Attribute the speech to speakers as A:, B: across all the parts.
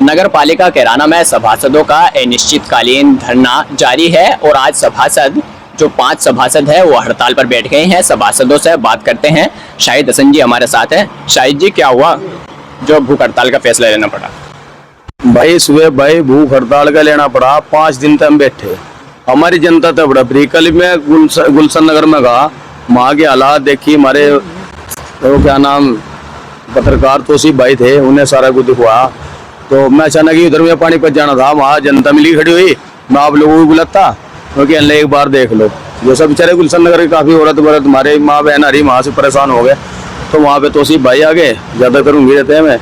A: नगर पालिका कैराना में सभासदों का अनिश्चितकालीन धरना जारी है और आज सभासद जो 5 सभासद है वो हड़ताल पर बैठ गए हैं। सभासदों से बात करते हैं। शाहिद हसन जी हमारे साथ हैं। शाहिद जी, क्या हुआ जो भूख हड़ताल का फैसला लेना पड़ा?
B: भाई सुबह भाई भूख हड़ताल का लेना पड़ा। 5 दिन तक हम बैठे। हमारी जनता तो बड़ा फ्री। कल में गुलशन नगर में गया, वहाँ के हालात देखी। हमारे तो क्या नाम पत्रकार तोसीफ भाई थे, उन्हें सारा कुछ दिखवाया। तो मैं अचानक ही उधर में पानीपत जाना था, वहाँ जनता मिली खड़ी हुई। मैं आप लोगों को बुलाता क्योंकि अल्लाह एक बार देख लो, जो सब बेचारे गुलशन नगर के काफ़ी औरत वरत हमारे माँ बहन हरी वहाँ से परेशान हो गए। तो वहाँ पे तोसीफ भाई आ गए, ज़्यादातर उम्मीद रहते हैं हमें।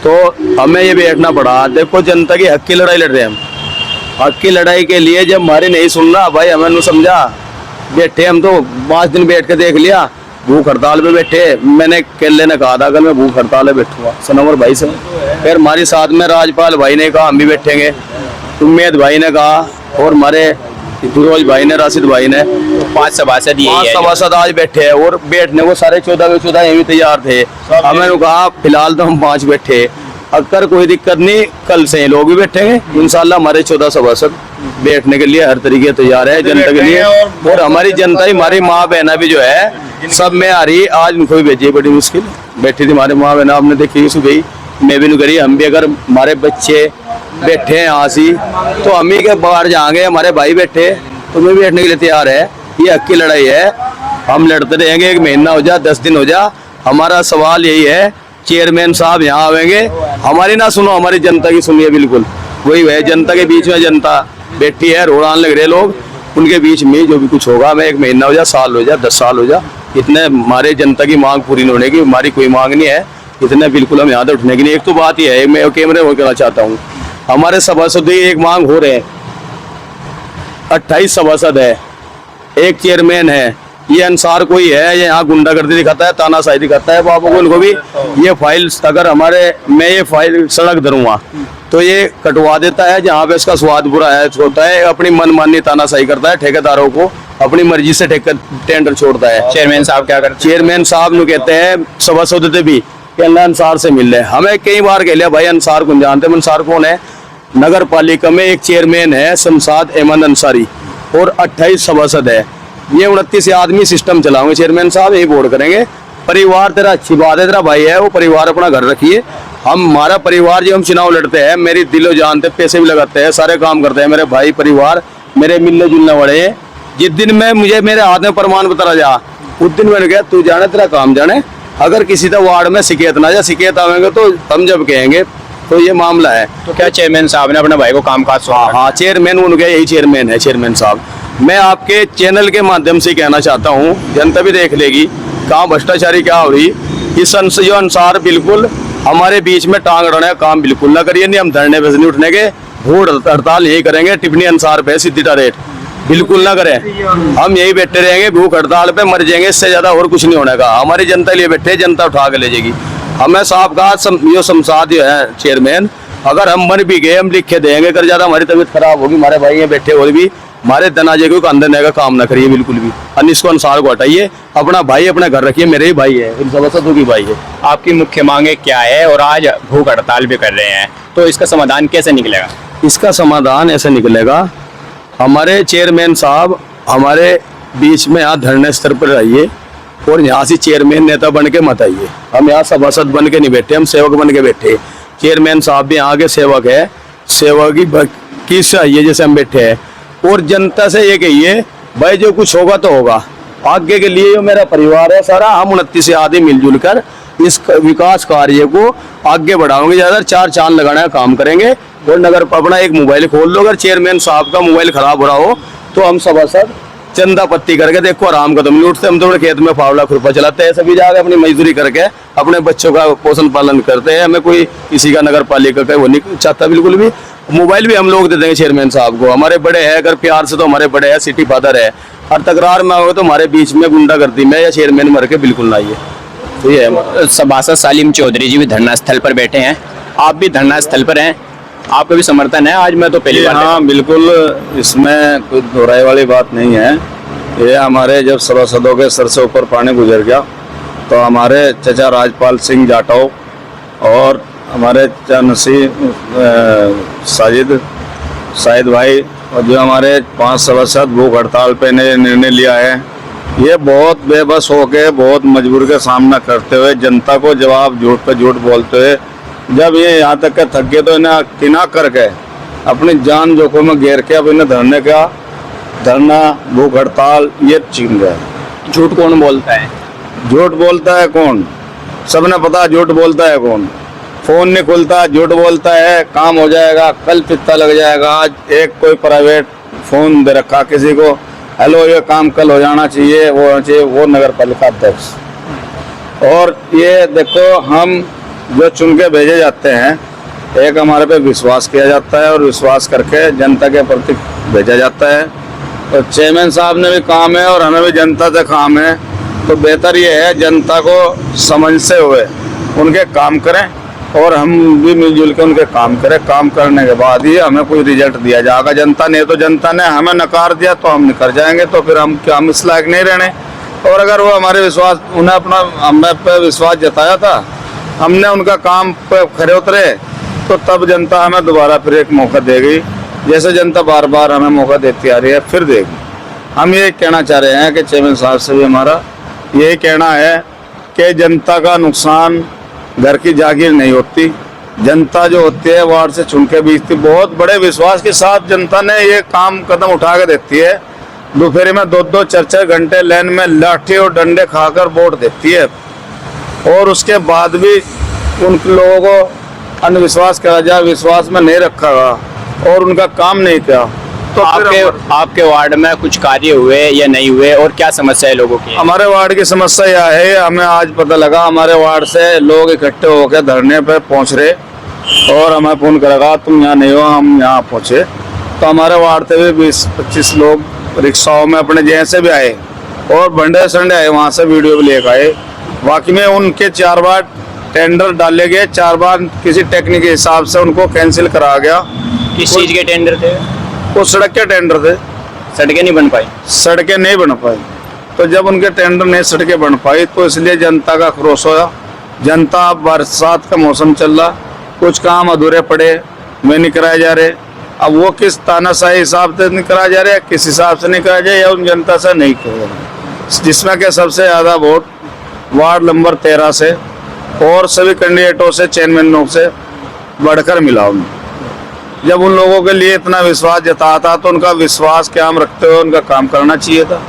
B: तो हमें ये बैठना पड़ा। देखो जनता की हक की लड़ाई लड़ रहे हैं हम। हक की लड़ाई के लिए जब हमारी नहीं सुनना भाई, हमें नहीं समझा। बैठे हम तो 5 दिन बैठ के देख लिया, भूख हड़ताल पे बैठे। मैंने केले ने कहा था अगर मैं भूख हड़ताल पे बैठूंगा सनोवर भाई से। फिर हमारे साथ में राजपाल भाई ने कहा हम भी बैठेंगे, उम्मेद भाई ने कहा, और हमारे फिरोज भाई ने, राशिद भाई ने।
A: 5 सभासद
B: आज बैठे हैं और बैठने को सारे 14 के 14 यही तैयार थे। हमें कहा फिलहाल तो हम 5 बैठे, अगर कोई दिक्कत नहीं कल से लोग भी बैठेंगे इंशाल्लाह। हमारे 14 सभासद बैठने के लिए हर तरीके तैयार है जनता के लिए। और हमारी जनता ही, हमारी माँ बहना भी जो है सब में आ रही। आज उनको भी भेजिए, बड़ी मुश्किल बैठी थी हमारे माँ बहना, आपने देखी सुबह मैं भी नहीं करी। हम भी अगर हमारे बच्चे बैठे हैं यहाँ से तो हम ही के बाहर जाएंगे। हमारे भाई बैठे तो मैं भी बैठने के लिए तैयार है। ये हक की लड़ाई है, हम लड़ते रहेंगे। 1 महीना हो जा, 10 दिन हो जा। हमारा सवाल यही है, चेयरमैन साहब यहाँ आवेंगे, हमारी ना सुनो, हमारी जनता की सुनिए। बिल्कुल वही है, जनता के बीच में जनता बैठी है, रोड़ान लग रहे लोग, उनके बीच में जो भी कुछ होगा, मैं 1 महीना हो जा, साल हो जा, 10 साल हो जा, इतने हमारे जनता की मांग पूरी होने की हमारी कोई मांग नहीं है। इतने बिल्कुल हम यहाँ से उठने की नहीं। एक तो बात यह है, मैं कैमरे में कहना चाहता हूँ, हमारे सभासद एक मांग हो रहे हैं। 28 सभासद है, 1 चेयरमैन है। ये अंसार कोई है, ये यहाँ गुंडागर्दी दिखाता है, तानाशाही दिखाता है। बाबू को उनको भी ये फाइल, अगर हमारे मैं ये फाइल सड़क धरूंगा तो ये कटवा देता है। जहाँ पे इसका स्वाद बुरा है होता है, अपनी मनमानी तानाशाही करता है, ठेकेदारों को अपनी मर्जी से टेंडर छोड़ता है।
A: चेयरमैन साहब क्या करते?
B: चेयरमैन साहब ने कहते हैं सभासद भी कि अल्लाह अंसार से मिल रहे। हमें कई बार कह लिया भाई अंसार को जानते हैं। अंसार कौन है? नगर पालिका में एक चेयरमैन है शमशाद अहमद अंसारी और 28 सभासद है। ये 29 आदमी सिस्टम चलाओगे चेयरमैन साहब, यही बोर्ड करेंगे। परिवार तेरा अच्छी बात है, तेरा भाई है, वो परिवार अपना घर रखिए। हम हमारा परिवार जो हम चुनाव लड़ते हैं, मेरी दिलो जानते, पैसे भी लगाते हैं, सारे काम करते हैं। मेरे भाई परिवार मेरे मिलने जुलने वाले हैं। जिस दिन मैं मुझे मेरे हाथ में प्रमाण पत्र जा, उस दिन मैंने कहा तू जाने तेरा काम जाने। अगर किसी तो वार्ड में शिकायत ना जा, शिकायत आवेंगे तो हम जब कहेंगे। तो ये मामला है।
A: तो क्या चेयरमैन साहब ने अपने भाई को कामकाज?
B: हाँ, चेयरमैन उनके यही चेयरमैन है, चेयरमैन साहब। मैं आपके चैनल के माध्यम से कहना चाहता हूँ, जनता भी देख लेगी कहाँ भ्रष्टाचारी क्या हो रही। इस जो अनुसार बिल्कुल हमारे बीच में टांग अड़ने का काम बिल्कुल ना करिए। नहीं, हम धरने पे नहीं उठने के, भूख हड़ताल यही करेंगे। टिप्पणी अनुसार पे सीधी रेट बिल्कुल ना करें। हम यही बैठे रहेंगे, भूख हड़ताल पे मर जाएंगे, इससे ज्यादा और कुछ नहीं होने का। हमारी जनता लिए बैठे, जनता उठा के ले जाएगी। हमें साहब का जो शमशाद जो है चेयरमैन, अगर हम मर भी गए हम लिख के देंगे। अगर ज्यादा हमारी तबीयत खराब होगी, हमारे भाई यहाँ बैठे और भी हमारे दनाजे को अंदर ने का काम ना करिए बिल्कुल भी। इसको अंसार को हटाइए, अपना भाई अपने घर रखिए। मेरे ही भाई है, इन सभासदों की भाई है।
A: आपकी मुख्य मांगे क्या है और आज भूख हड़ताल भी कर रहे हैं, तो इसका समाधान कैसे निकलेगा?
B: इसका समाधान ऐसे निकलेगा, हमारे चेयरमैन साहब हमारे बीच में यहाँ धरने स्तर पर रहिए और यहाँ से चेयरमैन नेता बन के मत आइए। हम यहाँ सभासद बन के नहीं बैठे, हम सेवक बन के बैठे। चेयरमैन साहब भी यहाँ के सेवक है, सेवक की चाहिए जैसे हम बैठे हैं। और जनता से ये कहिए भाई जो कुछ होगा तो होगा, आगे के लिए जो मेरा परिवार है सारा, हम 29 आदमी मिलजुल कर इस विकास कार्य को आगे बढ़ाओगे। ज्यादा 4 चांद लगाने का काम करेंगे। और नगर अपना एक मोबाइल खोल लो, अगर चेयरमैन साहब का मोबाइल खराब हो रहा हो तो हम सभासद चंदा पत्ती करके देखो आराम कदम नहीं उठते। हम तो खेत में फावड़ा खुरपा चलाते हैं, सभी जाकर अपनी मजदूरी करके अपने बच्चों का पोषण पालन करते हैं। हमें कोई किसी का नगर पालिका का वो नहीं चाहता बिल्कुल भी। मोबाइल भी हम लोग दे देंगे चेयरमैन साहब को। हमारे बड़े हैं, अगर प्यार से तो हमारे बड़े हैं, सिटी फादर है। हर तकरार में हो तो हमारे बीच में गुंडागर्दी में या चेयरमैन मर के बिल्कुल ना आइए। तो ये है।
A: सभासद सालिम चौधरी जी भी धरना स्थल पर बैठे हैं, आप भी धरना स्थल पर हैं, आपका भी समर्थन है? आज मैं तो पहली बार।
B: हाँ बिल्कुल, इसमें कोई दोहराई वाली बात नहीं है। ये हमारे जब सभासदों के सर से ऊपर पानी गुजर गया तो हमारे चचा राजपाल सिंह जाटव और
C: हमारे जानसी साजिद भाई और जो हमारे 5 सभासद भूख हड़ताल पे ने निर्णय लिया है, ये बहुत बेबस होके बहुत मजबूरी का सामना करते हुए जनता को जवाब झूठ पे झूठ बोलते हुए जब ये यहाँ तक के थक गए तो इन्हें किना करके अपनी जान जोखिम में घेर के अब इन्हें धरना भूख हड़ताल ये छीन गए।
A: झूठ कौन बोलता है?
C: झूठ बोलता है कौन? सबने पता झूठ बोलता है कौन। फोन नहीं खुलता, झूठ बोलता है काम हो जाएगा, कल पित्ता लग जाएगा। आज एक कोई प्राइवेट फोन दे रखा किसी को, हेलो ये काम कल हो जाना चाहिए, वो होना चाहिए, वो नगर पालिका अध्यक्ष। और ये देखो हम जो चुन के भेजे जाते हैं, एक हमारे पे विश्वास किया जाता है और विश्वास करके जनता के प्रति भेजा जाता है। तो चेयरमैन साहब ने भी काम है और हमें भी जनता से काम है, तो बेहतर ये है जनता को समझते हुए उनके काम करें और हम भी मिलजुल के उनके काम करें। काम करने के बाद ही हमें कोई रिजल्ट दिया जाएगा। जनता ने हमें नकार दिया तो हम निकर जाएंगे, तो फिर हम इस लायक नहीं रहने। और अगर वो हमारे विश्वास उन्हें अपना हमें पे विश्वास जताया था, हमने उनका काम पे खरे उतरे, तो तब जनता हमें दोबारा फिर एक मौका देगी। जैसे जनता बार बार हमें मौका देती आ रही है, फिर देगी। हम ये कहना चाह रहे हैं कि चेयरमैन साहब से भी हमारा यही कहना है कि जनता का नुकसान घर की जागीर नहीं होती। जनता जो होती है वार्ड से चुन के बीतती, बहुत बड़े विश्वास के साथ जनता ने ये काम कदम उठा के देती है। दोपहर में 2-2 4-4 घंटे लाइन में लाठी और डंडे खाकर वोट देती है, और उसके बाद भी उन लोगों को अंधविश्वास करा जाए, विश्वास में नहीं रखा गया और उनका काम नहीं किया। तो
A: आपके वार्ड में कुछ कार्य हुए या नहीं हुए, और क्या समस्या है लोगों की?
C: हमारे वार्ड की समस्या यह है, हमें आज पता लगा हमारे वार्ड से लोग इकट्ठे होकर धरने पे पहुंच रहे और हमें फोन करेगा तुम यहाँ नहीं हो, हम यहाँ पहुंचे। तो हमारे वार्ड से भी 20-25 लोग रिक्शाओं में अपने जैसे भी आए और बंडे संडे आए, वहाँ से वीडियो भी लेकर आए। वाकई में उनके 4 बार टेंडर डाले गए, 4 बार किसी टेक्निक के हिसाब से उनको कैंसिल करा गया।
A: किस चीज के टेंडर थे?
C: वो सड़क के टेंडर थे।
A: सड़कें नहीं बन पाई?
C: सड़कें नहीं बन पाई। तो जब उनके टेंडर नहीं सड़कें बन पाई तो इसलिए जनता का क्रोश होया। जनता, बरसात का मौसम चल रहा, कुछ काम अधूरे पड़े, वे नहीं कराए जा रहे। अब वो किस तानाशाही हिसाब से नहीं कराया जा रहा, किस हिसाब से नहीं कराया जाए, या उन जनता से नहीं कराया, जिसमें के सबसे ज़्यादा वोट वार्ड नंबर 13 से और सभी कैंडिडेटों से, चेयरमैनों से बढ़कर मिला उन्हें। जब उन लोगों के लिए इतना विश्वास जताया था तो उनका विश्वास कायम रखते हुए उनका काम करना चाहिए था,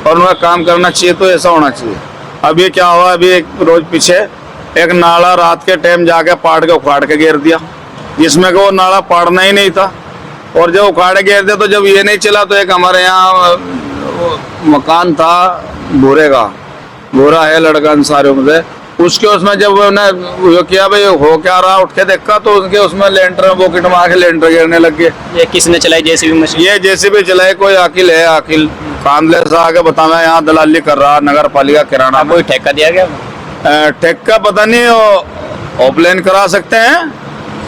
C: और उनका काम करना चाहिए तो ऐसा होना चाहिए। अभी क्या हुआ, अभी एक रोज पीछे एक नाला रात के टाइम जाके पाड़ के उखाड़ के गिर दिया, जिसमें कि वो नाला पाड़ना ही नहीं था। और जब उखाड़ के गिर दिया तो जब ये नहीं चला तो एक हमारे यहाँ मकान था भूरे का, भूरा है लड़का अंसारियों में से, उसके उसमें जब उन्होंने किया भाई हो क्या रहा, उठ के देखा तो उनके उसमें लेंटर बोकेट मार के लेंटर गिरने लग गए।
A: ये किसने चलाई जेसीबी मशीन?
C: ये जेसीबी चलाई कोई अकिल है, अकिल कांदले से आके बताना यहाँ दलाली कर रहा नगर पालिका किराना।
A: कोई ठेका दिया गया?
C: ठेका पता नहीं, ऑफलाइन करा सकते हैं,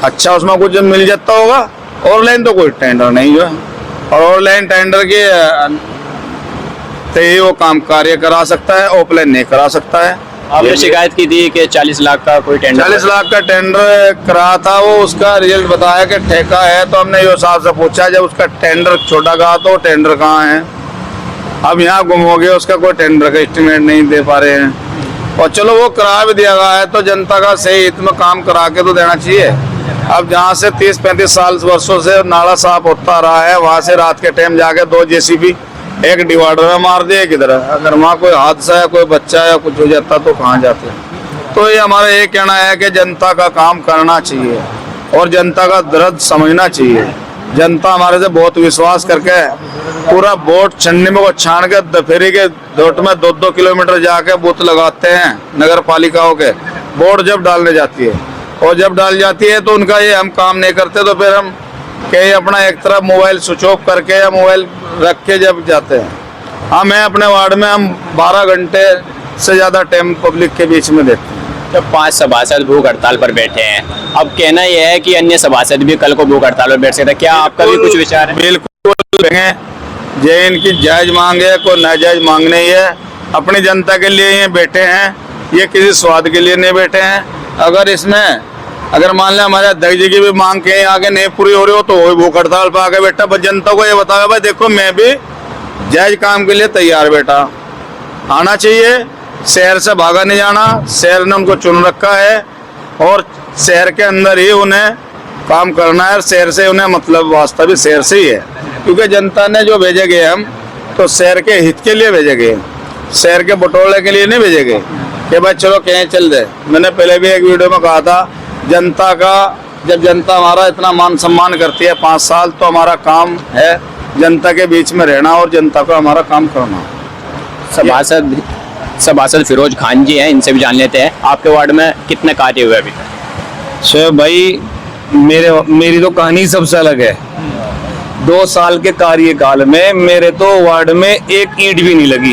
C: अच्छा उसमें कुछ मिल जाता होगा। ऑनलाइन तो कोई टेंडर नहीं है, और ऑनलाइन टेंडर के ही वो काम कार्य करा सकता है, ऑफलाइन नहीं करा सकता है।
A: आपने शिकायत की थी कि 40 लाख का कोई टेंडर,
C: 40 लाख का टेंडर करा था, वो उसका रिजल्ट बताया कि ठेका है। तो हमने यो साहब से पूछा जब उसका टेंडर छोटा कहा तो टेंडर कहाँ है। अब यहाँ गुम हो गया, उसका कोई टेंडर का एस्टिमेट नहीं दे पा रहे हैं। और चलो वो करा भी दिया गया है तो जनता का सही हित में काम करा के तो देना चाहिए। अब जहाँ से 30-35 साल वर्षों से नाला साफ होता रहा है, वहाँ से रात के टाइम जाके 2 जेसीबी एक डिवाइडर में मार दिए किधर, अगर वहाँ कोई हादसा या कोई बच्चा या कुछ हो जाता तो कहाँ जाते। तो ये हमारा ये कहना है कि जनता का काम करना चाहिए और जनता का दर्द समझना चाहिए। जनता हमारे से बहुत विश्वास करके पूरा वोट छन्नी में को छान के दफेरी के वोट में 2-2 किलोमीटर जाके बूथ लगाते हैं नगर पालिकाओं के। वोट जब डालने जाती है और जब डाल जाती है तो उनका ये हम काम नहीं करते, तो फिर हम कहीं अपना एक तरफ मोबाइल स्विच ऑफ करके या मोबाइल रख के जब जाते हैं। हम हैं अपने वार्ड में, हम 12 घंटे से ज़्यादा टाइम पब्लिक के बीच में देते हैं।
A: जब 5 सभासद भूख हड़ताल पर बैठे हैं, अब कहना यह है कि अन्य सभासद भी कल को भूख हड़ताल पर बैठ सकते हैं, क्या आपका भी कुछ विचार है?
C: बिल्कुल, ये इनकी जायज मांग है, कोई नाजायज मांग नहीं है। अपनी जनता के लिए ये बैठे हैं, ये किसी स्वाद के लिए नहीं बैठे हैं। अगर इसमें अगर मान लिया हमारे अध्यक्ष जी की भी मांग के आगे नहीं पूरी हो रही हो तो वो भूख हड़ताल पर आके बैठा। बस जनता को ये बताया भाई देखो मैं भी जायज काम के लिए तैयार बेटा, आना चाहिए, शहर से भागा नहीं जाना, शहर ने उनको चुन रखा है और शहर के अंदर ही उन्हें काम करना है और शहर से उन्हें मतलब वास्ता भी शहर से ही है, क्योंकि जनता ने जो भेजे गए हम तो शहर के हित के लिए भेजे गए, शहर के बटोरे के लिए नहीं भेजे गए कि भाई चलो कहीं चल जाए। मैंने पहले भी एक वीडियो में कहा था जनता का, जब जनता हमारा इतना मान सम्मान करती है 5 साल, तो हमारा काम है जनता के बीच में रहना और जनता को हमारा काम करना।
A: सभासद फिरोज खान जी हैं, इनसे भी जान लेते हैं। आपके वार्ड में कितने कार्य हुए अभी तक?
B: शोएब भाई मेरी तो कहानी सबसे अलग है। 2 साल के कार्यकाल में मेरे तो वार्ड में एक ईंट भी नहीं लगी,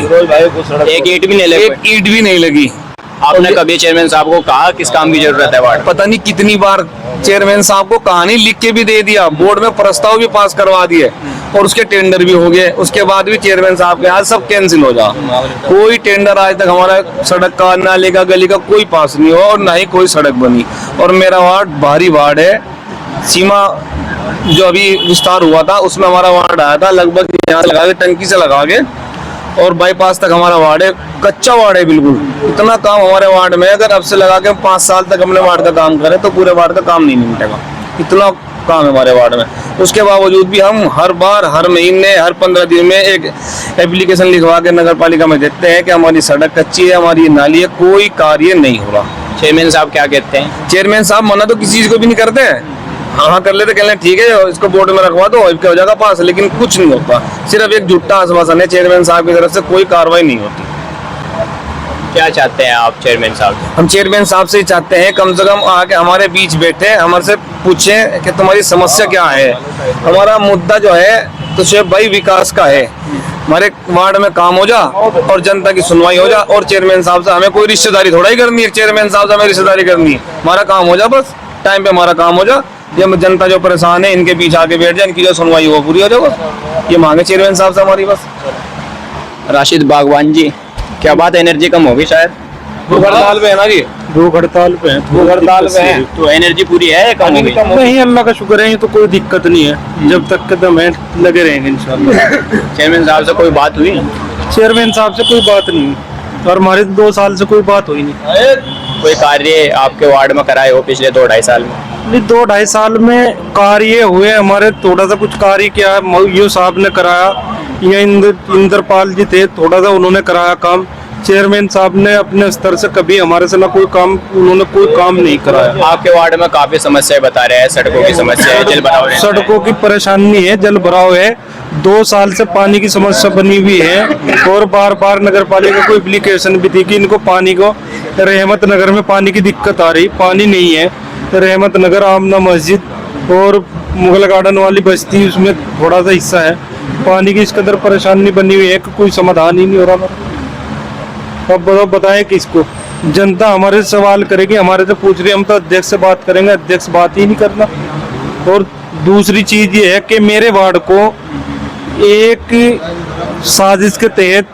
A: एक ईंट भी नहीं लगी?
B: एक ईंट भी नहीं लगी।
A: आपने कभी चेयरमैन साहब को कहा किस काम की जरूरत है वार्ड?
B: पता नहीं कितनी बार चेयरमैन साहब को कहानी लिख के भी दे दिया, बोर्ड में प्रस्ताव भी पास करवा दिए और उसके टेंडर भी हो गए। उसके बाद भी चेयरमैन साहब के आज सब कैंसिल हो जा, कोई टेंडर आज तक हमारा सड़क का, नाले का, गली का कोई पास नहीं हो और ना ही कोई सड़क बनी। और मेरा वार्ड भारी वार्ड है, सीमा जो अभी विस्तार हुआ था उसमें हमारा वार्ड आया था लगभग यहाँ से लगा के, टंकी से लगा के और बाईपास तक हमारा वार्ड है, कच्चा वार्ड है बिल्कुल। इतना काम हमारे वार्ड में, अगर अब से लगा के 5 साल तक अपने वार्ड का काम करें तो पूरे वार्ड का काम नहीं निपटेगा, इतना काम है हमारे वार्ड में। उसके बावजूद भी हम हर बार, हर महीने, हर 15 दिन में एक एप्लीकेशन लिखवा के नगर पालिका में देते हैं कि हमारी सड़क कच्ची है, हमारी नाली है, कोई कार्य नहीं हो रहा।
A: चेयरमैन साहब क्या कहते हैं?
B: चेयरमैन साहब मना तो किसी चीज को भी नहीं करते हैं, हाँ कर लेते, कह लें ठीक है इसको बोर्ड में रखवा दो क्या हो जाएगा पास, लेकिन कुछ नहीं होता, सिर्फ एक झूठा आश्वासन है चेयरमैन साहब की तरफ से, कोई कार्रवाई नहीं होती।
A: क्या चाहते हैं आप चेयरमैन साहब?
B: हम चेयरमैन साहब से चाहते हैं कम से कम आके हमारे बीच बैठे, हमारे से पूछें कि तुम्हारी समस्या क्या है। हमारा मुद्दा जो है तो शोएब भाई विकास का है, हमारे वार्ड में काम हो जा और जनता की सुनवाई हो जा, और चेयरमैन साहब से हमें कोई रिश्तेदारी थोड़ा ही करनी है, चेयरमैन साहब से हमें रिश्तेदारी करनी है, हमारा काम हो जा, बस टाइम पे हमारा काम हो जा। ये जनता जो परेशान है इनके पीछे आके बैठ जाए, इनकी जो सुनवाई वो पूरी हो जाए, बस ये मांगे चेयरमैन साहब से हमारी। बस
A: राशिद बागवान जी, क्या बात, एनर्जी कम होगी शायद?
B: भूख हड़ताल पे है ना जी,
D: भूख हड़ताल पे हैं,
B: भूख हड़ताल पे है
A: तो एनर्जी पूरी है या कम होगी?
D: नहीं अल्लाह का शुक्र है, ये तो कोई दिक्कत नहीं है, जब तक कदम है लगे रहेंगे इंशाल्लाह।
A: चेयरमैन साहब से कोई बात हुई?
D: चेयरमैन साहब से कोई बात नहीं, और हमारे 2 साल से कोई बात हुई नहीं।
A: कोई कार्य आपके वार्ड में कराए हो पिछले 2-2.5 साल में?
D: नहीं 2-2.5 साल में कार्य हुए हमारे, थोड़ा सा कुछ कार्य किया मऊ साहब ने कराया, या इंद्रपाल जी थे, थोड़ा सा उन्होंने कराया काम। चेयरमैन साहब ने अपने स्तर से कभी हमारे से ना कोई काम, उन्होंने कोई काम नहीं कराया।
A: आपके वार्ड में काफी समस्याएं बता रहे हैं, सड़कों की समस्या है, जल भराव है,
D: सड़कों की परेशानी है, जल भराव है, 2 साल से पानी की समस्या बनी हुई है, और बार बार नगर पालिका को एप्लीकेशन भी थी कि इनको पानी को, रहमत नगर में पानी की दिक्कत आ रही, पानी नहीं है। रहमत नगर, आमना मस्जिद और मुगल गार्डन वाली बस्ती, उसमें थोड़ा सा हिस्सा है, पानी की इस कदर परेशानी बनी हुई है कि कोई समाधान ही नहीं हो रहा। अब बताएं किसको, जनता हमारे से सवाल करेगी, हमारे से पूछ रही, हम तो अध्यक्ष से बात करेंगे, अध्यक्ष बात ही नहीं करना। और दूसरी चीज ये है कि मेरे वार्ड को एक साजिश के तहत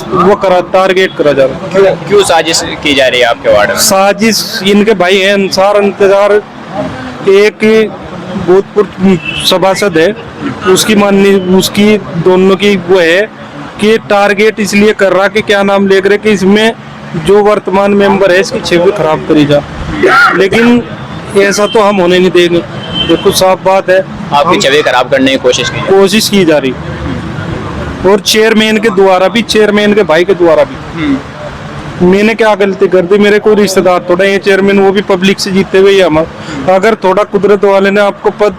D: वो टारगेट करा जा रहा है।
A: क्यों साजिश की जा रही है आपके वार्ड में?
D: साजिश इनके भाई है अंसार इंतजार, एक भूतपूर्व सभासद है, उसकी माननी, उसकी दोनों की वो है कि टारगेट इसलिए कर रहा कि क्या नाम लेकर कि इसमें जो वर्तमान मेंबर है इसकी छवि खराब करी जा, लेकिन ऐसा तो हम होने नहीं देंगे। देखो साफ बात है,
A: आपकी छवि खराब करने की कोशिश
D: की जा रही, और चेयरमैन के द्वारा भी, चेयरमैन के भाई के द्वारा भी। मैंने क्या गलती कर दी, मेरे कोई रिश्तेदार थोड़ा ये चेयरमैन, वो भी पब्लिक से जीते हुए हम। अगर थोड़ा कुदरत वाले ने आपको पद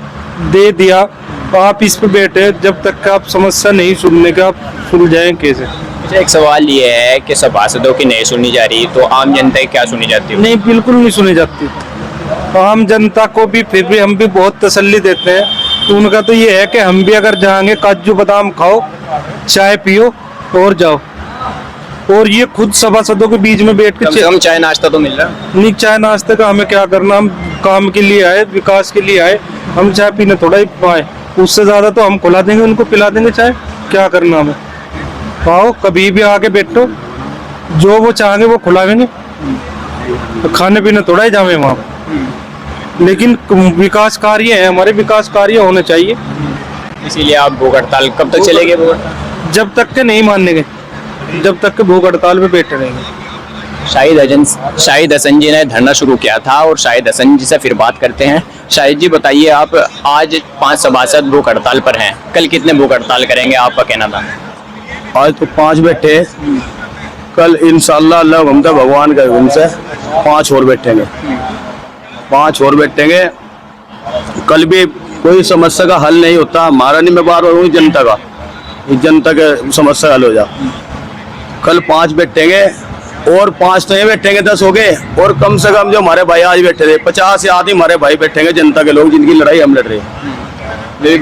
D: दे दिया, आप इस पे बैठे, जब तक आप समस्या नहीं सुनने का, आप सुलझाएं कैसे?
A: एक सवाल ये है कि सभासदों की नहीं सुनी जा रही, तो आम जनता की क्या सुनी जाती है?
D: नहीं, बिल्कुल नहीं सुनी जाती। आम जनता को भी फिर भी हम भी बहुत तसल्ली देते हैं। तो उनका तो ये है कि हम भी अगर जाएंगे, काजू बादाम खाओ, चाय पियो और जाओ। और ये खुद सभासदों के बीच में बैठ
A: कम से कम चाय नाश्ता तो मिल रहा है।
D: नहीं, चाय नाश्ते का हमें क्या करना, हम काम के लिए आए, विकास के लिए आए, हम चाय पीने थोड़ा ही पाए, उससे ज्यादा तो हम खुला देंगे, उनको पिला देंगे चाय, क्या करना हमें। आओ कभी भी आके बैठो, जो वो चाहेंगे वो खुलावेंगे, तो खाने पीने थोड़ा ही जावे वहाँ। लेकिन विकास कार्य है, हमारे विकास कार्य होने चाहिए।
A: इसीलिए आप भूख हड़ताल कब तक चलेगी? भूख हड़ताल
D: जब तक के नहीं मानने गए, जब तक के भूख हड़ताल पे बैठे रहेंगे।
A: शाहिद हसन जी ने धरना शुरू किया था और शाहिद हसन जी से फिर बात करते हैं। शाहिद जी बताइए, आप आज 5 सभासद भूख हड़ताल पर हैं, कल कितने भूख हड़ताल करेंगे, आपका कहना था?
B: आज तो 5 बैठे, कल इंशाल्लाह अल्लाह हमदा भगवान का हुक्म से 5 और बैठेंगे, 5 और बैठेंगे। कल भी कोई समस्या का हल नहीं होता, हमारा नहीं, मैं बार बार हूँ जनता का, जनता के समस्या हल हो जा। कल 5 बैठेंगे और 5 तो ये बैठेंगे, 10 हो गए, और कम से कम जो हमारे भाई आज बैठे थे 50 या आदमी हमारे भाई बैठेंगे, जनता के लोग जिनकी लड़ाई हम लड़ रहे हैं।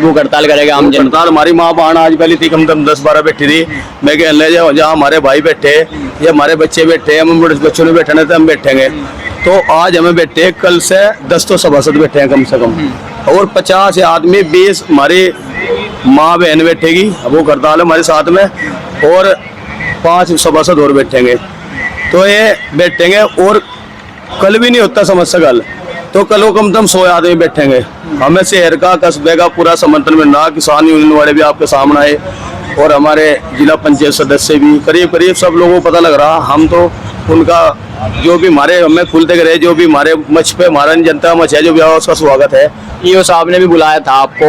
A: भूख हड़ताल करेगा हम जनता।
B: हड़ताल हमारी माँ बहन आज पहली थी, कम से कम 10-12 बैठी थी। मैं कह ले जाओ, जहाँ हमारे भाई बैठे या हमारे बच्चे बैठे, हम बड़े बच्चों ने बैठे तो हम बैठेंगे। तो आज हमें बैठे, कल से 10 तो सभासद बैठे हैं कम से कम, और 50 आदमी 20 हमारी माँ बहन बैठेगी, वो हड़ताल हमारे साथ में, और 5 सभासद और बैठेंगे। तो ये बैठेंगे, और कल भी नहीं होता समस्या हल, तो कल को कम से कम 100 आदमी बैठेंगे। हमें शहर का, कस्बे का पूरा समर्थन मिल रहा, किसान यूनियन वाले भी आपके सामने आए, और हमारे जिला पंचायत सदस्य भी, करीब करीब सब लोगों को पता लग रहा। हम तो उनका जो भी हमारे हमें खुलते रहे, जो भी हमारे मंच पे हमारा जनता मंच है जो भी उसका स्वागत है।
A: ईओ साहब ने भी बुलाया था आपको,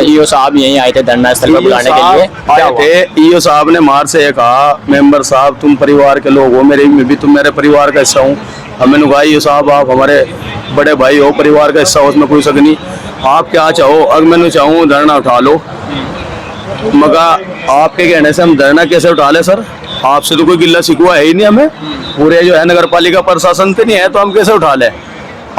A: ईओ साहब यहीं आए थे धरना स्थल पर बुलाने के लिए,
B: आए थे। ईओ साहब ने मार से ये कहा, मेंबर साहब तुम परिवार के लोग हो, मेरे मैं भी तुम मेरे परिवार का हिस्सा हूँ। हमें कहा ईओ साहब आप हमारे बड़े भाई हो, परिवार का हिस्सा हो, उसमें कोई शक नहीं, आप क्या चाहो, अगर मैंने चाहूँ धरना उठा लो। मगर आपके कहने से हम धरना कैसे उठा ले सर? आपसे तो कोई गिल्ला शिकवा है ही नहीं हमें, पूरे जो है नगर पालिका प्रशासन से नहीं है, तो हम कैसे उठा ले?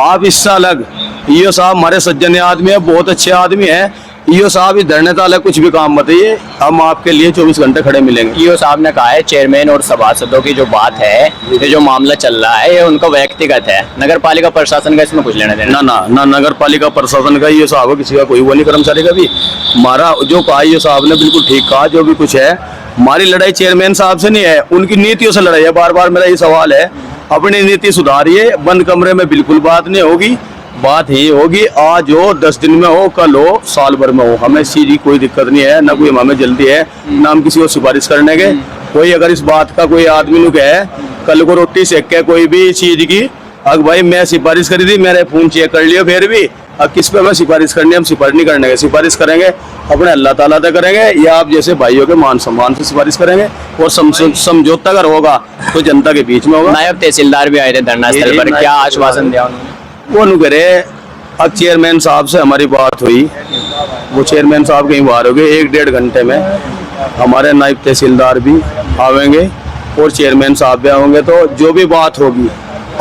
B: आप इससे अलग, ईओ साहब हमारे सज्जन आदमी है, बहुत अच्छे आदमी है। ईओ साहब इस धरने ताले कुछ भी काम बताइए, हम आपके लिए 24 घंटे खड़े मिलेंगे।
A: ईओ साहब ने कहा है चेयरमैन और सभासदों की जो बात है, ये जो मामला चल रहा है, ये उनका व्यक्तिगत है, नगर पालिका प्रशासन का इसमें कुछ लेना देना
B: ना नगर पालिका प्रशासन का ईओ साहब किसी का कोई वो नहीं, कर्मचारी का भी। हमारा जो कहा ईओ साहब ने बिल्कुल ठीक कहा, जो भी कुछ है हमारी लड़ाई चेयरमैन साहब से नहीं है, उनकी नीतियों से लड़ाई है। बार बार मेरा ये सवाल है, अपनी नीति सुधारिए, बंद कमरे में बिल्कुल बात नहीं होगी, बात ही होगी आज हो, 10 दिन में हो, कल हो, साल भर में हो, हमें इस चीज की कोई दिक्कत नहीं है, ना कोई हमें जल्दी है, ना हम किसी को सिफारिश करने के। कोई अगर इस बात का कोई आदमी नु कहे कल को रोटी सेक के कोई भी चीज की, अगर भाई मैं सिफारिश करी थी, मेरे फोन चेक कर लियो, फिर भी अब किस पे हमें सिफारिश करनी है? हम सिफारिश नहीं करने के, सिफारिश करेंगे अपने अल्लाह ताला से करेंगे, या आप जैसे भाइयों के मान सम्मान से सिफारिश करेंगे, और समझौता अगर होगा तो जनता के बीच में होगा।
A: नायब तहसीलदार भी आए थे धरना स्थल पर, क्या आश्वासन दिया उन्होंने?
B: वो नु करे, अब चेयरमैन साहब से हमारी बात हुई, वो चेयरमैन साहब कहीं बाहर हो गए, 1-1.5 घंटे में हमारे नायब तहसीलदार भी आवेंगे और चेयरमैन साहब भी आवेंगे, तो जो भी बात होगी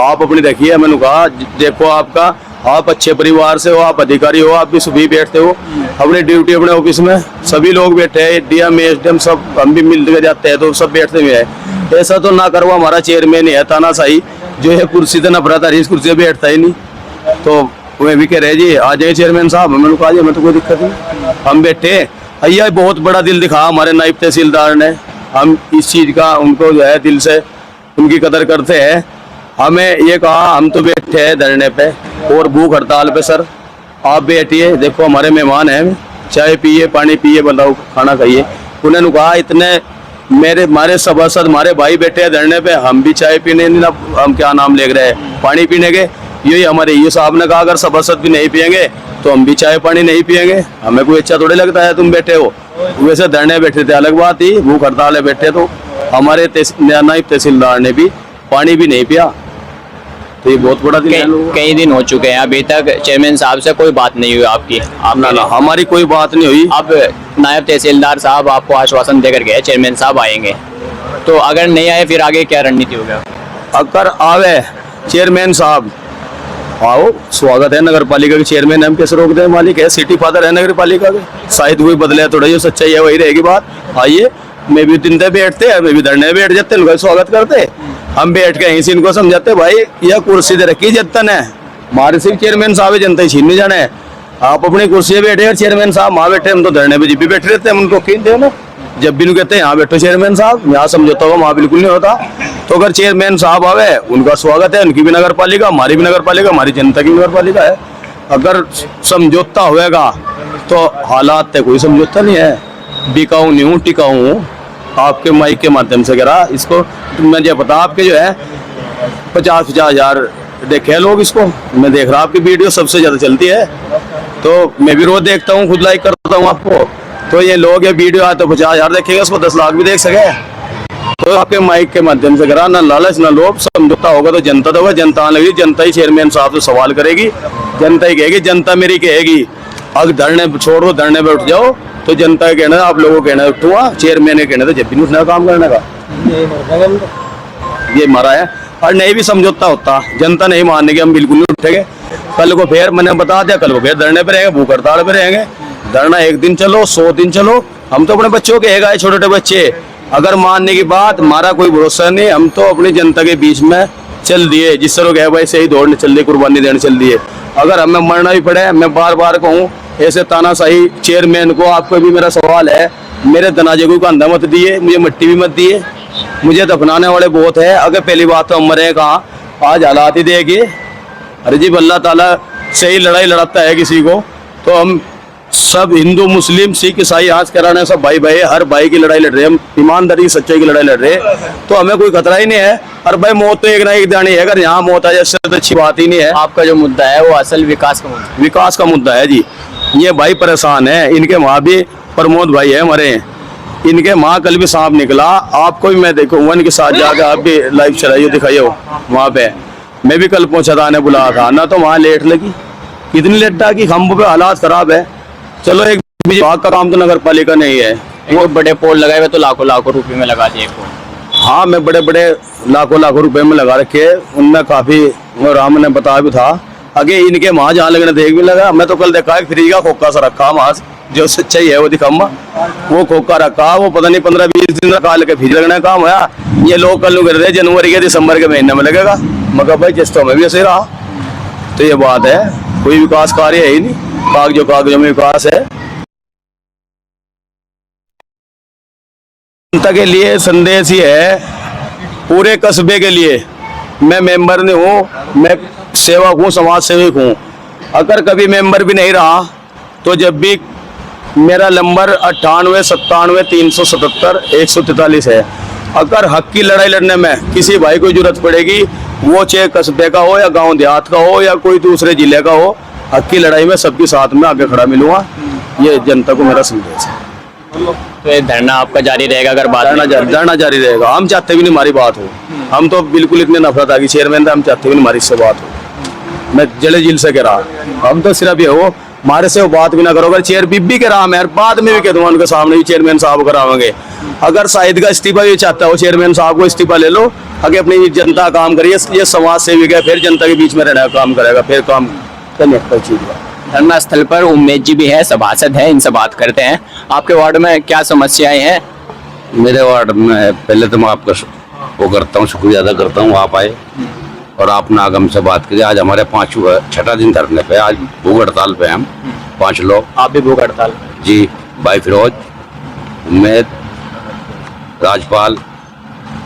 B: आप अपनी देखिए। मैंने कहा देखो, आपका आप अच्छे परिवार से हो, आप अधिकारी हो, आप भी सुबह बैठते हो अपनी ड्यूटी, अपने ऑफिस में सभी लोग बैठे हैं, डीएम एसडीएम सब हम भी मिल के जाते हैं, तो सब बैठते हुए हैं। ऐसा तो ना करो, हमारा चेयरमैन है तानाशाही, जो है कुर्सी से नफरत आ रही, इस कुर्सी पे बैठता ही नहीं। तो वे भी कह रहे जी आ जाए चेयरमैन साहब, मैंने कहा हमें तो कोई दिक्कत नहीं, हम बैठे। भैया बहुत बड़ा दिल दिखा हमारे नायब तहसीलदार ने, हम इस चीज़ का उनको जो है दिल से उनकी कदर करते हैं। हमें ये कहा हम तो बैठे हैं धरने पे और भूख हड़ताल पे, सर आप बैठिए, देखो हमारे मेहमान हैं, चाय पिए, पानी पिए, बताओ खाना खाइए। उन्होंने कहा इतने हमारे सभासद हमारे भाई बैठे हैं धरने पे, हम भी चाय पीने नहीं, हम क्या नाम ले रहे हैं पानी पीने के। यही हमारे ये साहब ने कहा अगर सभासद भी नहीं पियेंगे तो हम भी चाय पानी नहीं पियेंगे, हमें कोई अच्छा थोड़ी लगता है तुम बैठे हो। वैसे धरने बैठे थे अलग बात ही, भूख हड़ताल है बैठे, तो हमारे नायब तहसीलदार ने भी पानी भी नहीं पिया, तो ये बहुत बड़ा दिन है।
A: कई दिन हो चुके हैं, अभी तक चेयरमैन साहब से कोई बात नहीं हुई आपकी?
B: ना हमारी कोई बात नहीं हुई।
A: अब नायब तहसीलदार साहब आपको आश्वासन देकर गए चेयरमैन साहब आएंगे, तो अगर नहीं आए फिर आगे क्या रणनीति होगा?
B: अगर आवे चेयरमैन साहब, आओ स्वागत है, नगर पालिका के चेयरमैन हम कैसे रोक दें? मालिक है, सिटी फादर है नगर पालिका के, शायद कोई बदले थोड़ा, जो सच्चाई है वही रहेगी बात। आइए, मैं भी दिन बैठते हैं, मैं भी धरने बैठ जाते हैं, स्वागत करते, हम बैठ के यहीं से इनको समझाते भाई यह कुर्सी दे रखी जनता ने, हमारे सिर्फ चेयरमैन साहब जनता ही छीन नहीं जाना है। आप अपनी कुर्सी पे बैठे और चेयरमैन साहब वहाँ बैठे, हम तो धरने पे जब भी बैठे रहते हैं, हम उनको कहीं दे ना, जब भी कहते हैं यहाँ बैठो चेयरमैन साहब, यहाँ समझौता होगा, वहाँ बिल्कुल नहीं होता। तो अगर चेयरमैन साहब आवे, उनका स्वागत है, उनकी भी नगर पालिका, हमारी भी नगर पालिका, हमारी जनता की नगर पालिका है। अगर समझौता होएगा तो हालात है, कोई समझौता नहीं है। बिकाऊ नहीं हूँ, टिकाऊ हूँ। आपके माइक के माध्यम से करा इसको, मुझे पता आपके जो है 50-50 हजार देखे हैं लोग इसको। मैं देख रहा आपकी वीडियो सबसे ज्यादा चलती है, तो मैं भी रोज देखता हूँ, खुद लाइक करता हूँ आपको। तो ये लोग ये वीडियो आए तो 50 हजार देखेंगे, उसको 10 लाख भी देख सके। तो आपके माइक के माध्यम से करा, ना लालच ना लोभ, समझौता होगा तो जनता होगा। जनता आने लगी, जनता ही चेयरमैन साहब से सवाल करेगी, जनता ही कहेगी, जनता मेरी कहेगी। अगर धरने छोड़ दो, धरने पे उठ जाओ तो जनता का कहना, आप लोगों को कहना उठूंगा, चेयरमैन के कहना तो जब भी नहीं उठना काम करने का। ये मारा है। और नहीं भी समझौता होता, जनता नहीं मानने की, हम बिल्कुल नहीं उठेंगे। कल को फिर मैंने बता दिया, कल को फिर धरने पे रहेंगे, भूख हड़ताल पे रहेंगे। धरना 1 दिन चलो, 100 दिन चलो, हम तो अपने बच्चों के कहेगा, छोटे छोटे बच्चे अगर मानने की बात, हमारा कोई भरोसा नहीं। हम तो अपनी जनता के बीच में चल दिए, जिस तरह कहे भाई सही दौड़ने चल दिए, कुर्बानी देने चल दिए। अगर हमें मरना भी पड़े, मैं बार बार कहूँ, ऐसे तानाशाही चेयरमैन को, आपको भी मेरा सवाल है, मेरे दनाजे को कंधा मत दिए, मुझे मिट्टी भी मत दिए, मुझे दफनाने वाले बहुत है। अगर पहली बात तो हम मरे कहाँ, आज हालात ही देखिए। अरे जी, अल्लाह ताला सही लड़ाई लड़ाता है किसी को, तो हम सब हिंदू मुस्लिम सिख ईसाई आज कराने सब भाई भाई, हर भाई की लड़ाई लड़ रहे हैं हम, ईमानदारी सच्चाई की लड़ाई लड़ रहे हैं। तो हमें कोई खतरा ही नहीं है। और भाई मौत तो एक ना एक दानी है, अगर यहाँ मौत आ जाए इससे तो अच्छी बात ही नहीं है।
A: आपका जो मुद्दा है वो असल विकास का मुद्दा है।
B: विकास का मुद्दा है जी। ये भाई परेशान है, इनके माँ भी प्रमोद भाई है मरे हैं, इनके माँ कल भी सांप निकला। आपको भी मैं देखूंगा इनके साथ जाकर, आप भी लाइव चलाइए, दिखाइए वहाँ पे। मैं भी कल पहुंचा था, आने बुलाया था ना, तो वहाँ लेट लगी, इतनी लेट था कि खम्भों पे हालात खराब है। चलो, एक विभाग का काम तो नगर पालिका नहीं है।
A: वो बड़े पोल लगाए हुए तो लाखों लाखों रुपए में लगा दिए पोल।
B: हाँ, मैं बड़े बड़े लाखों लाखों रुपए में लगा रखे, उनमें काफी राम ने बताया भी था। आगे इनके वहाँ जहाँ लगने देख भी लगा। मैं तो कल देखा फ्री का खोखा सा रखा वहाँ, जो सच्चाई है वो दिखाऊंगा। वो खोखा रखा, वो पता नहीं 15-20 दिन रखा, लेके फिर लगने का काम होया। ये लोग कल कर रहे जनवरी के दिसंबर के महीने में लगेगा, मगर भाई जिस तो में भी ऐसे रहा। तो ये बात है, कोई विकास कार्य है ही नहीं, कागजों में विकास है। जनता के लिए संदेश ही है, पूरे कस्बे के लिए। मैं मेंबर नहीं हूँ, मैं सेवक हूँ, समाज सेवक हूँ। अगर कभी मेंबर भी नहीं रहा तो जब भी मेरा नंबर 98 97 377 143 है। अगर हक की लड़ाई लड़ने में किसी भाई को जरूरत पड़ेगी, वो चाहे कस्बे का हो या गांव देहात का हो या कोई दूसरे जिले का हो, हक की लड़ाई में सबके साथ में आगे खड़ा मिलूंगा। ये जनता को मेरा संदेश है।
A: तो ये धरना आपका जारी रहेगा? अगर बात
B: धरना जारी रहेगा। हम चाहते भी नहीं हमारी बात हो, हम तो बिल्कुल इतने नफरत आ गई चेयरमैन था, हम चाहते भी नहीं हमारी इससे बात हो। मैं जड़े जिल से कह रहा, हम तो सिर्फ ये हो हमारे से वो बात भी ना करो। अगर चेयर बीबी के रहा, मैं बाद में भी कह दूंगा उनके सामने भी चेयरमैन साहब करावांगे। अगर शाहिद का इस्तीफा ये चाहता हो, चेयरमैन साहब को इस्तीफा ले लो, आगे अपनी जनता काम करिए। ये समाज सेविक है, फिर जनता के बीच में रहना काम करेगा, फिर काम चीज।
A: धरना स्थल पर उम्मेद जी भी है, सभासद है, इनसे बात करते हैं। आपके वार्ड में क्या समस्याएं हैं?
E: मेरे वार्ड में पहले तो मैं आपका वो करता हूँ, शुक्रिया अदा करता हूँ आप आए और आपने आगम से बात करी। आज हमारे 6वां दिन धरने पे, आज भूख हड़ताल पे हम 5 लोग।
A: आप भी भूख हड़ताल?
E: जी, भाई फिरोज, उम्मेद, राजपाल,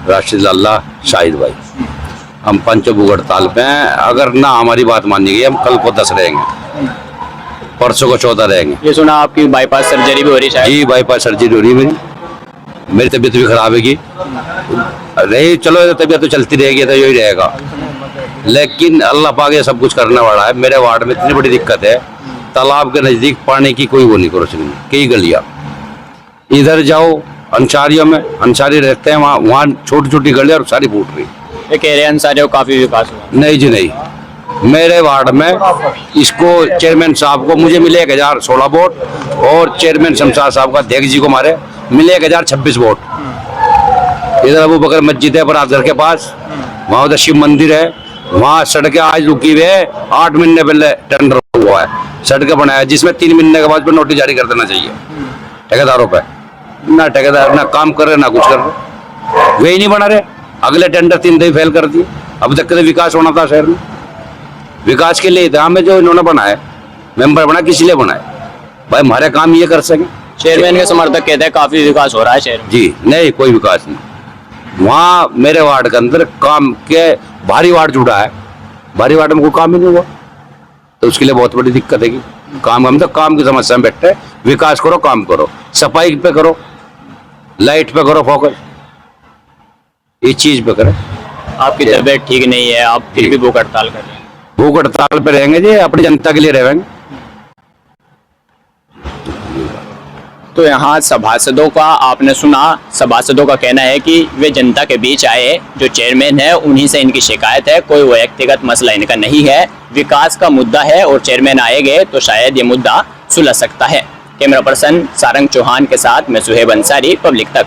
E: राशिद लाला, शाहिद भाई, हम 5 भूख हड़ताल पे हैं। अगर ना हमारी बात मानी गई, हम कल को 10 रहेंगे, परसों को 14 रहेंगे।
A: ये सुना आपकी बाईपास सर्जरी भी हो रही है?
E: जी, बाईपास सर्जरी हो रही है मेरी तबीयत भी खराब है कि नहीं, चलो तबीयत तो चलती रहेगी, तो यही रहेगा। लेकिन अल्लाह पाक ये सब कुछ करने वाला है। मेरे वार्ड में इतनी बड़ी दिक्कत है, तालाब के नज़दीक पानी की कोई वो नहीं करो सकती। कई गलियाँ इधर जाओ अंसारियों में, अंसारी रहते हैं वहाँ छोटी छोटी गलियाँ और सारी फूट रही।
A: ये कह रहे हैं अंसारियों का काफी विकास हुआ?
E: नहीं जी नहीं, मेरे वार्ड में इसको चेयरमैन साहब को मुझे मिले 1016 वोट और चेयरमैन शमशाद साहब का देख जी को मारे मिले 1026 वोट। इधर अबू बकर मस्जिद है बरादर के पास, वहाँ उधर शिव मंदिर है, वहाँ सड़कें आज रुकी हुई है। 8 महीने पहले टेंडर हुआ है, सड़कें बनाया, जिसमें 3 महीने के बाद नोटिस जारी कर देना चाहिए ठेकेदारों पे। ना ठेकेदार ना काम कर रहे, ना कुछ कर रहे, वे ही नहीं बना रहे। अगले टेंडर 3 दिन फेल कर दिए। अब तक विकास होना था शहर में, विकास के लिए इतना में जो इन्होंने बनाया मेंबर बना, किसी लिए बनाए भाई? हमारे काम ये कर सके।
A: चेयरमैन के समर्थक कहते हैं काफी विकास हो रहा है शहर में।
E: जी नहीं, कोई विकास नहीं। वहाँ मेरे वार्ड के अंदर काम के भारी वार्ड जुड़ा है, भारी वार्ड में कोई काम ही नहीं हुआ। तो उसके लिए बहुत बड़ी दिक्कत है कि काम हम तो काम की समस्या में बैठे हैं। विकास करो, काम करो, सफाई पे करो, लाइट पे करो फोकस, इस चीज पे करें।
A: आपकी तबीयत ठीक नहीं है, आप फिर भी भूख हड़ताल कर रहे हैं।
E: भूख हड़ताल पे रहेंगे जी, अपनी जनता के लिए रहेंगे।
A: तो यहाँ सभासदों का आपने सुना, सभासदों का कहना है कि वे जनता के बीच आए, जो चेयरमैन है उन्हीं से इनकी शिकायत है, कोई व्यक्तिगत मसला इनका नहीं है, विकास का मुद्दा है और चेयरमैन आएंगे तो शायद ये मुद्दा सुलझ सकता है। कैमरा पर्सन सारंग चौहान के साथ मैं सुहेब अंसारी, पब्लिक तक।